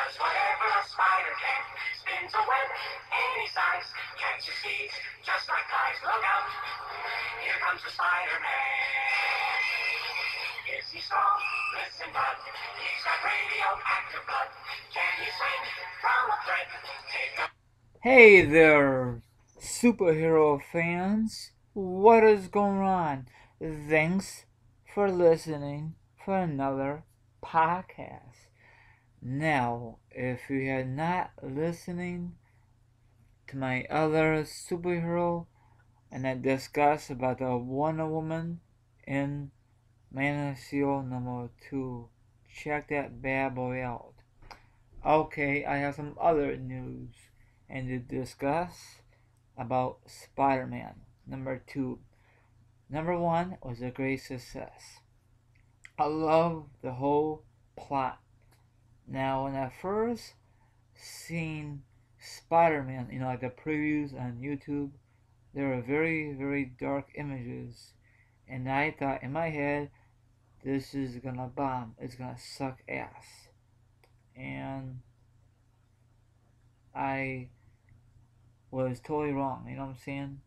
does whatever a spider can. Spins a web any size. Catches seeds just like flies. Look out, here comes the Spider-Man. Is he strong? Listen, bud. He's got radioactive blood. Can he swing from a thread? Take a Hey there, superhero fans. What is going on? Thanks for listening for another podcast. Now, if you are not listening to my other superhero and I discuss about the Wonder Woman in Man of Steel number 2, check that bad boy out. Okay, I have some other news and to discuss about Spider-Man number 2. Number 1 was a great success. I love the whole plot. Now, when I first seen Spider-Man, like the previews on YouTube, there were very, very dark images, and I thought in my head, this is gonna bomb. It's gonna suck ass, and I was totally wrong. You know what I'm saying?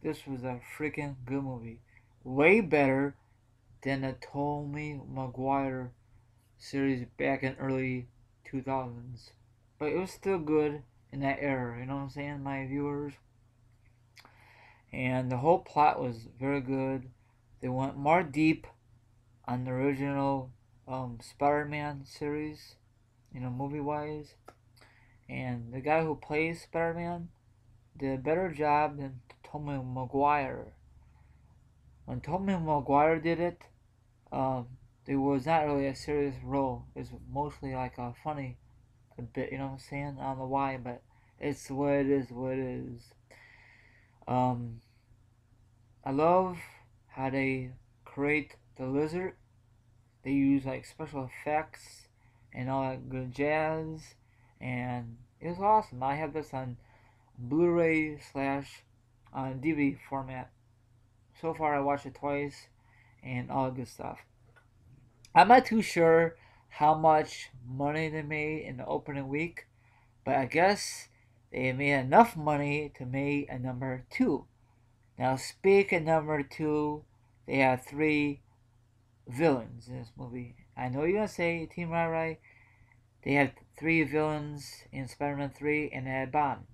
This was a freaking good movie. Way better than the Tobey Maguire series back in early 2000s. But it was still good in that era, you know what I'm saying, my viewers? And the whole plot was very good. They went more deep on the original Spider-Man series, movie-wise. And the guy who plays Spider-Man did a better job than Tobey Maguire. When Tobey Maguire did it, um, it was not really a serious role. It's mostly like a funny a bit, you know what I'm saying? I don't know why, but it's what it is, what it is. Um, I love how they create the lizard. They use like special effects and all that good jazz, and it was awesome. I have this on Blu-ray slash DVD format. So far, I watched it twice, and all good stuff. I'm not too sure how much money they made in the opening week, but I guess they made enough money to make a number 2. Now, speaking of number 2, they have 3 villains in this movie. I know you're gonna say, Team Rai Rai, they have 3 villains in Spider-Man 3 and they had Bond.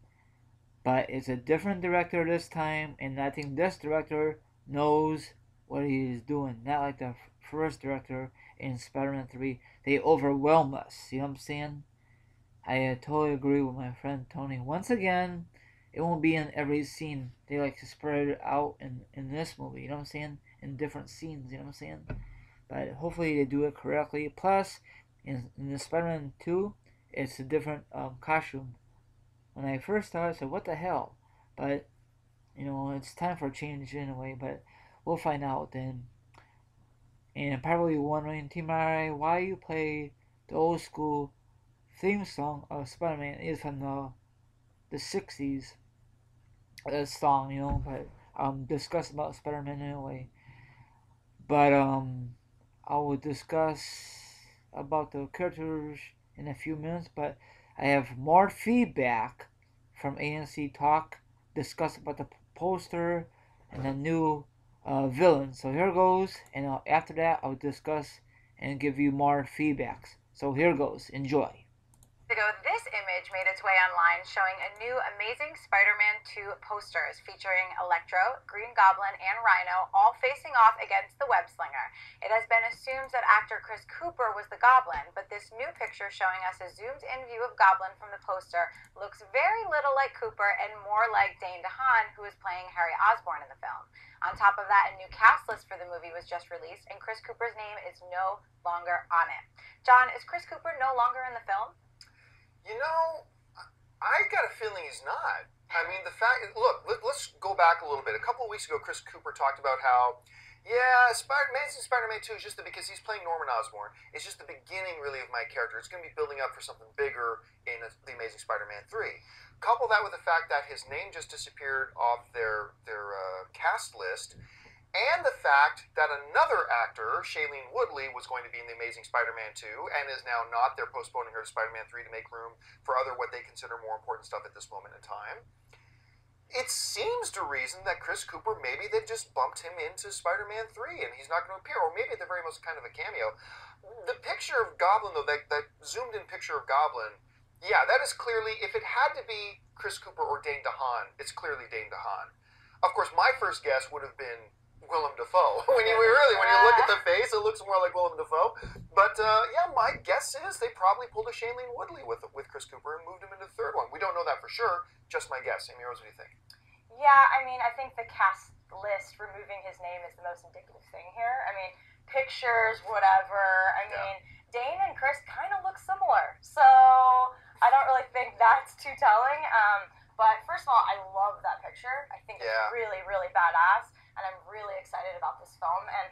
But it's a different director this time, and I think this director knows what he is doing. Not like the first director in Spider-Man 3. They overwhelm us. You know what I'm saying? I totally agree with my friend Tony. Once again, it won't be in every scene. They like to spread it out in this movie. You know what I'm saying? In different scenes. You know what I'm saying? But hopefully they do it correctly. Plus, in the Spider-Man 2, it's a different costume. When I first saw it, I said, "What the hell?" But it's time for a change anyway. But we'll find out then. And probably wondering, Team I, why you play the old school theme song of Spider-Man is from the 60s song, but discuss about Spider-Man anyway. But I will discuss about the characters in a few minutes, but I have more feedback from ANC Talk, discuss about the poster and the new villain. So here goes, and after that I'll discuss and give you more feedbacks. So here goes, enjoy. Ago, this image made its way online showing a new Amazing Spider-Man 2 posters featuring Electro, Green Goblin, and Rhino all facing off against the web slinger. It has been assumed that actor Chris Cooper was the Goblin, but this new picture showing us a zoomed-in view of Goblin from the poster looks very little like Cooper and more like Dane DeHaan, who is playing Harry Osborn in the film. On top of that, a new cast list for the movie was just released, and Chris Cooper's name is no longer on it. John, is Chris Cooper no longer in the film? You know, I got a feeling he's not. I mean, the fact. Look, let's go back a little bit. A couple of weeks ago, Chris Cooper talked about how, yeah, Amazing Spider-Man 2 is just because he's playing Norman Osborn. It's just the beginning, really, of my character. It's going to be building up for something bigger in the Amazing Spider-Man 3. Couple that with the fact that his name just disappeared off their cast list, and the fact that another actor, Shailene Woodley, was going to be in The Amazing Spider-Man 2 and is now not. They're postponing her to Spider-Man 3 to make room for other what they consider more important stuff at this moment in time. It seems to reason that Chris Cooper, maybe they've just bumped him into Spider-Man 3 and he's not going to appear, or maybe at the very most kind of a cameo. The picture of Goblin, though, that zoomed in picture of Goblin, yeah, that is clearly, if it had to be Chris Cooper or Dane DeHaan, it's clearly Dane DeHaan. Of course, my first guess would have been Willem Dafoe. when you look at the face, it looks more like Willem Dafoe. But yeah, my guess is they probably pulled a Shailene Woodley with Chris Cooper and moved him into the third one. We don't know that for sure. Just my guess. Amy Rose, what do you think? Yeah, I mean, I think the cast list removing his name is the most indicative thing here. I mean, pictures, whatever. I mean, Dane and Chris kind of look similar, so I don't really think that's too telling. But first of all, I love that picture. I think it's really, really badass, and I'm really excited about this film. And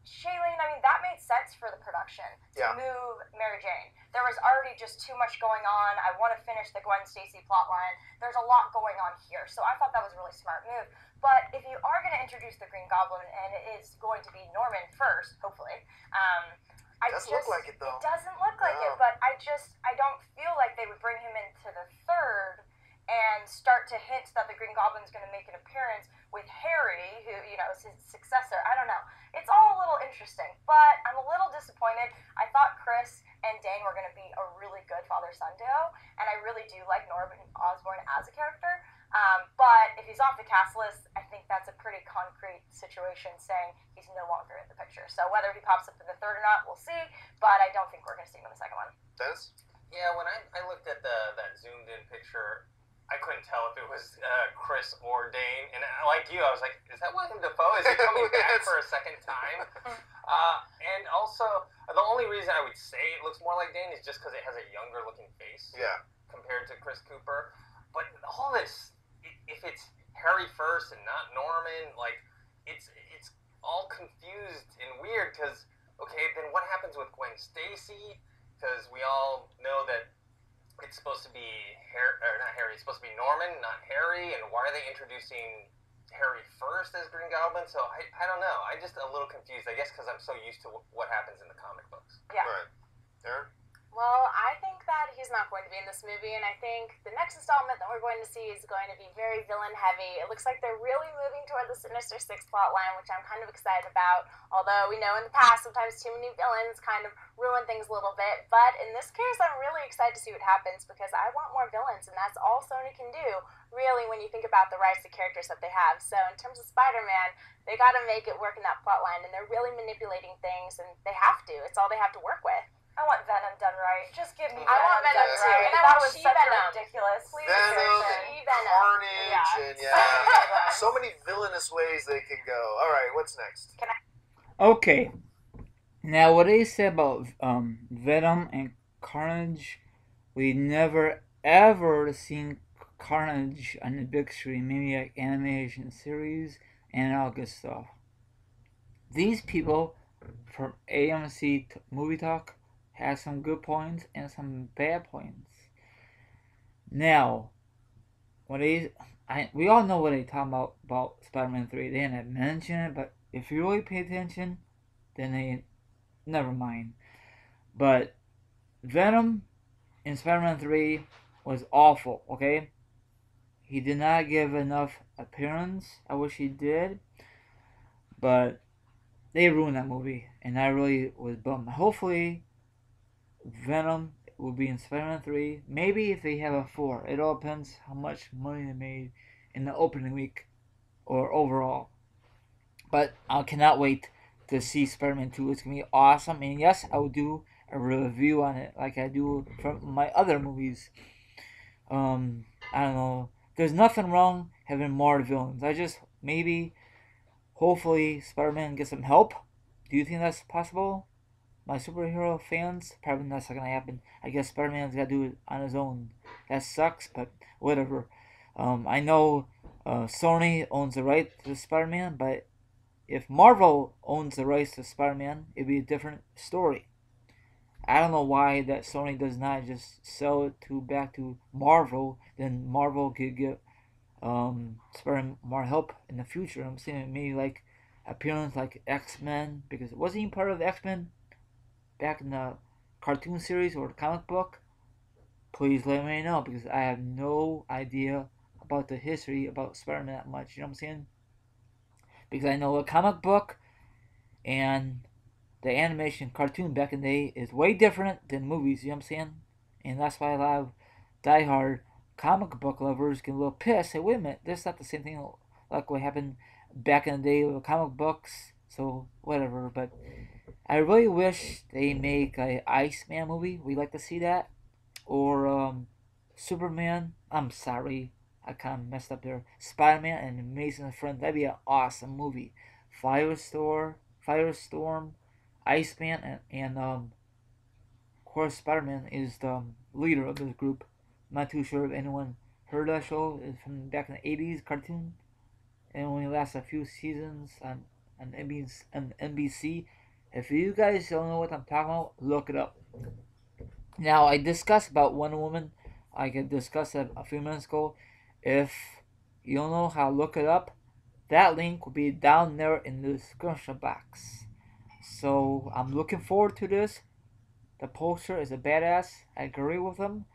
Shailene, I mean, that made sense for the production to move Mary Jane. There was already just too much going on. I want to finish the Gwen Stacy plotline. There's a lot going on here, so I thought that was a really smart move. But if you are going to introduce the Green Goblin, and it is going to be Norman first, hopefully. It doesn't look like it, though. It doesn't look like it, but I don't feel like they would bring him into the third and start to hint that the Green Goblin's going to make an appearance with Harry, who, you know, is his successor. I don't know. It's all a little interesting, but I'm a little disappointed. I thought Chris and Dane were going to be a really good father-son duo, and I really do like Norman Osborn as a character. But if he's off the cast list, I think that's a pretty concrete situation saying he's no longer in the picture. So whether he pops up in the third or not, we'll see, but I don't think we're going to see him in the second one. Dennis? Yeah, when I looked at that zoomed-in picture, I couldn't tell if it was Chris or Dane, and like you, I was like, is that Willem Dafoe? Is he coming back for a second time? And also, the only reason I would say it looks more like Dane is just because it has a younger-looking face compared to Chris Cooper. But all this, if it's Harry first and not Norman, like, it's all confused and weird, because, okay, then what happens with Gwen Stacy? Because we all know that it's supposed to be it's supposed to be Norman, not Harry, and why are they introducing Harry first as Green Goblin? So I don't know. I'm just a little confused, I guess, because I'm so used to what happens in the comic books. Yeah. Right. Aaron? Well, I think that he's not going to be in this movie, and I think the next installment that we're going to see is going to be very villain-heavy. It looks like they're really moving toward the Sinister Six plotline, which I'm kind of excited about, although we know in the past sometimes too many villains kind of ruin things a little bit. But in this case, I'm really excited to see what happens, because I want more villains, and that's all Sony can do, really, when you think about the rights to characters that they have. So in terms of Spider-Man, they got to make it work in that plotline, and they're really manipulating things, and they have to. It's all they have to work with. I want Venom done right. Just give me I want Venom done too, right. and I That want was such She-Venom. a ridiculous Venom, version. Carnage, and so many villainous ways they could go. All right, what's next? Okay. Now, what they said about Venom and Carnage, we never ever seen Carnage on the big screen, maybe like animation series and all good stuff. These people from AMC Movie Talk have some good points and some bad points. Now, we all know what they talk about Spider-Man 3. They didn't mention it, but if you really pay attention, then they never mind. But Venom in Spider-Man 3 was awful, okay? He did not give enough appearance. I wish he did. But they ruined that movie, and I really was bummed. Hopefully, Venom will be in Spider-Man 3. Maybe if they have a 4. It all depends how much money they made in the opening week or overall. But I cannot wait to see Spider-Man 2. It's going to be awesome. And yes, I will do a review on it like I do from my other movies. I don't know. There's nothing wrong having more villains. Hopefully, Spider-Man gets some help. Do you think that's possible? My superhero fans, probably that's not going to happen. I guess Spider-Man's got to do it on his own. That sucks, but whatever. I know Sony owns the right to Spider-Man, but if Marvel owns the rights to Spider-Man, it'd be a different story. I don't know why that Sony does not just sell it back to Marvel. Then Marvel could get Spider-Man more help in the future. I'm saying maybe like appearance like X-Men, because wasn't he part of X-Men back in the cartoon series or the comic book? Please let me know, because I have no idea about the history about Spider-Man that much. You know what I'm saying? Because I know a comic book and the animation cartoon back in the day is way different than movies. You know what I'm saying? And that's why a lot of diehard comic book lovers get a little pissed. Say, wait a minute, this is not the same thing like what happened back in the day with comic books. So whatever. But I really wish they make a Iceman movie. We'd like to see that. Or Superman. I'm sorry, I kind of messed up there. Spider-Man and Amazing Friend. That'd be an awesome movie. Firestorm, Iceman, and of course Spider-Man is the leader of this group. I'm not too sure if anyone heard that show. It's from back in the '80s cartoon. It only lasts a few seasons on NBC. If you guys don't know what I'm talking about, look it up. Now, I discussed about Wonder Woman. I could discuss it a few minutes ago. If you don't know how to look it up, that link will be down there in the description box. So, I'm looking forward to this. The poster is a badass. I agree with them.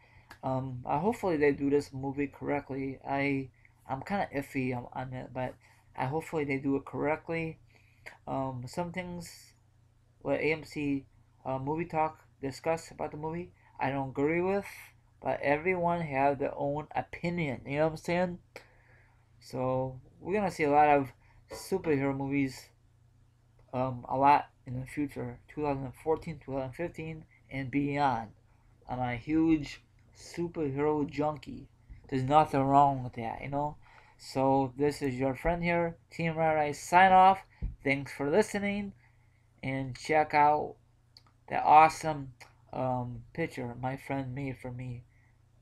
Hopefully they do this movie correctly. I'm kind of iffy on it, but hopefully they do it correctly. Some things what AMC Movie Talk discuss about the movie, I don't agree with, but everyone have their own opinion. You know what I'm saying? So we're gonna see a lot of superhero movies, a lot in the future, 2014, 2015, and beyond. I'm a huge superhero junkie. There's nothing wrong with that, you know. So this is your friend here, Team Rai. Sign off. Thanks for listening, and check out that awesome picture my friend made for me,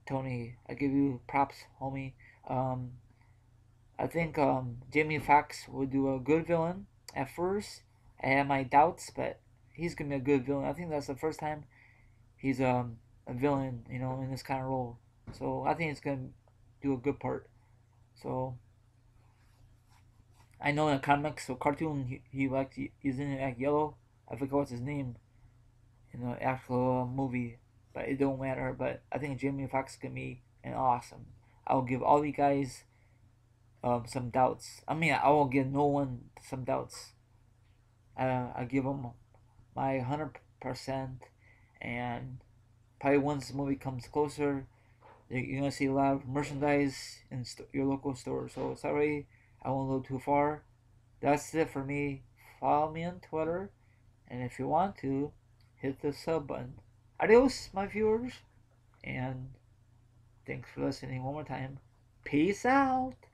Tony. I give you props, homie. I think Jamie Foxx would do a good villain at first. I had my doubts, but he's gonna be a good villain. I think that's the first time he's a villain, you know, in this kind of role. So I think it's gonna do a good part. So I know in the comics, so cartoon, he's in like yellow. I forget what's his name in the actual movie, but it don't matter. But I think Jamie Foxx can be an awesome. I'll give all you guys some doubts. I mean, I won't give no one some doubts. I give them my 100%, and probably once the movie comes closer, you're gonna see a lot of merchandise in your local store. So sorry, I won't go too far. That's it for me. Follow me on Twitter, and if you want to, hit the sub button. Adios, my viewers, and thanks for listening one more time. Peace out.